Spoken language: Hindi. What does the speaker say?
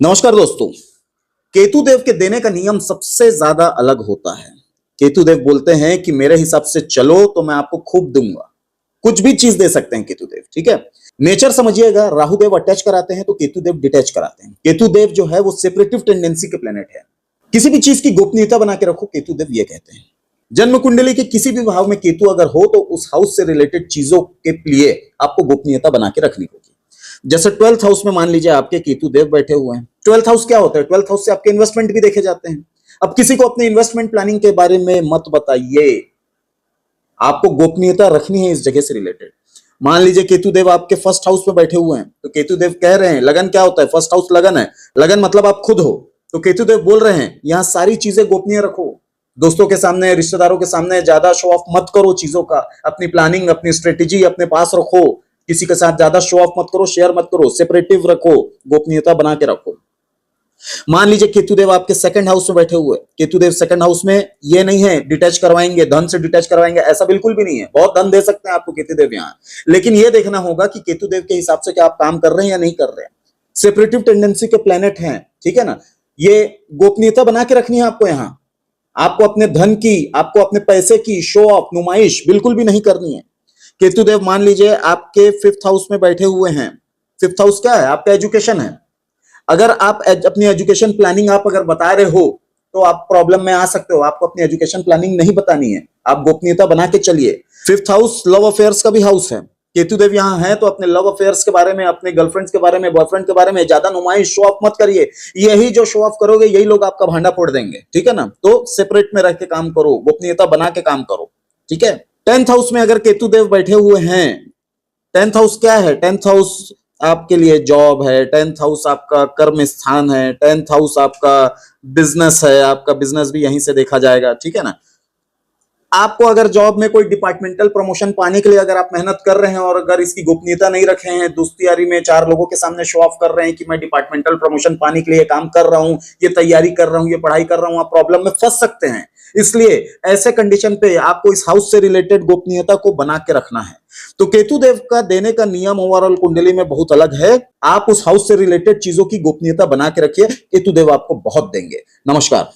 नमस्कार दोस्तों। केतुदेव के देने का नियम सबसे ज्यादा अलग होता है। केतुदेव बोलते हैं कि मेरे हिसाब से चलो तो मैं आपको खूब दूंगा। कुछ भी चीज दे सकते हैं केतुदेव, ठीक है। नेचर समझिएगा, राहुदेव अटैच कराते हैं तो केतुदेव डिटैच कराते हैं। केतुदेव जो है वो सेपरेटिव टेंडेंसी के प्लेनेट है। किसी भी चीज की गोपनीयता बना के रखो, केतुदेव ये कहते हैं। जन्म कुंडली के किसी भी भाव में केतु अगर हो तो उस हाउस से रिलेटेड चीजों के लिए आपको गोपनीयता बना के रखनी होगी। जैसे 12th हाउस में मान लीजिए आपके केतु देव बैठे हुए हैं। 12th हाउस क्या होता है? 12th हाउस से आपके इन्वेस्टमेंट भी देखे जाते हैं। अब किसी को अपने इन्वेस्टमेंट प्लानिंग के बारे में मत बताइए, आपको गोपनीयता रखनी है इस जगह से रिलेटेड। मान लीजिए केतु देव आपके फर्स्ट हाउस में बैठे हुए हैं तो केतु देव कह रहे हैं, लगन क्या होता है? फर्स्ट हाउस लगन है। लगन मतलब आप खुद हो। तो केतु देव बोल रहे हैं यहां सारी चीजें गोपनीय रखो। दोस्तों के सामने, रिश्तेदारों के सामने ज्यादा शो ऑफ मत करो चीजों का। अपनी प्लानिंग, अपनी स्ट्रेटेजी अपने पास रखो। किसी के साथ ज्यादा शो ऑफ मत करो, शेयर मत करो, सेपरेटिव रखो, गोपनीयता बना के रखो। मान लीजिए केतुदेव आपके सेकंड हाउस में बैठे हुए। केतुदेव सेकंड हाउस में ये नहीं है डिटैच करवाएंगे, धन से डिटैच करवाएंगे, ऐसा बिल्कुल भी नहीं है। बहुत धन दे सकते हैं आपको केतुदेव यहां, लेकिन ये देखना होगा कि केतुदेव के हिसाब से क्या आप काम कर रहे हैं या नहीं कर रहे हैं। सेपरेटिव टेंडेंसी के प्लेनेट हैं, ठीक है ना। ये गोपनीयता बना के रखनी है आपको यहां। आपको अपने धन की, आपको अपने पैसे की शो ऑफ, नुमाइश बिल्कुल भी नहीं करनी है। केतुदेव मान लीजिए आपके 5th हाउस में बैठे हुए हैं। 5th हाउस क्या है? आपका एजुकेशन है। अगर आप अपनी एजुकेशन प्लानिंग आप अगर बता रहे हो तो आप प्रॉब्लम में आ सकते हो। आपको अपनी एजुकेशन प्लानिंग नहीं बतानी है, आप गोपनीयता बना के चलिए। 5th हाउस लव अफेयर्स का भी हाउस है। केतुदेव यहां है तो अपने लव अफेयर्स के बारे में, अपने गर्लफ्रेंड्स के बारे में, बॉयफ्रेंड के बारे में ज्यादा नुमाइश, शो ऑफ मत करिए। यही जो शो ऑफ करोगे यही लोग आपका भांडा फोड़ देंगे, ठीक है ना। तो सेपरेट में रह के काम करो, गोपनीयता बना के काम करो, ठीक है। 10th हाउस में अगर केतुदेव बैठे हुए हैं, 10th हाउस क्या है? 10th हाउस आपके लिए जॉब है। 10th हाउस आपका कर्म स्थान है। 10th हाउस आपका बिजनेस है। आपका बिजनेस भी यहीं से देखा जाएगा, ठीक है ना। आपको अगर जॉब में कोई डिपार्टमेंटल प्रमोशन पाने के लिए अगर आप मेहनत कर रहे हैं और अगर इसकी गोपनीयता नहीं रखे हैं, दोस्ती यारी में 4 लोगों के सामने शो ऑफ कर रहे हैं कि मैं डिपार्टमेंटल प्रमोशन पाने के लिए काम कर रहा हूं, ये तैयारी कर रहा हूं, ये पढ़ाई कर रहा हूं, आप प्रॉब्लम में फंस सकते हैं। इसलिए ऐसे कंडीशन पे आपको इस हाउस से रिलेटेड गोपनीयता को बना के रखना है। तो केतुदेव का देने का नियम ओवरऑल कुंडली में बहुत अलग है। आप उस हाउस से रिलेटेड चीजों की गोपनीयता बना के रखिए, केतुदेव आपको बहुत देंगे। नमस्कार।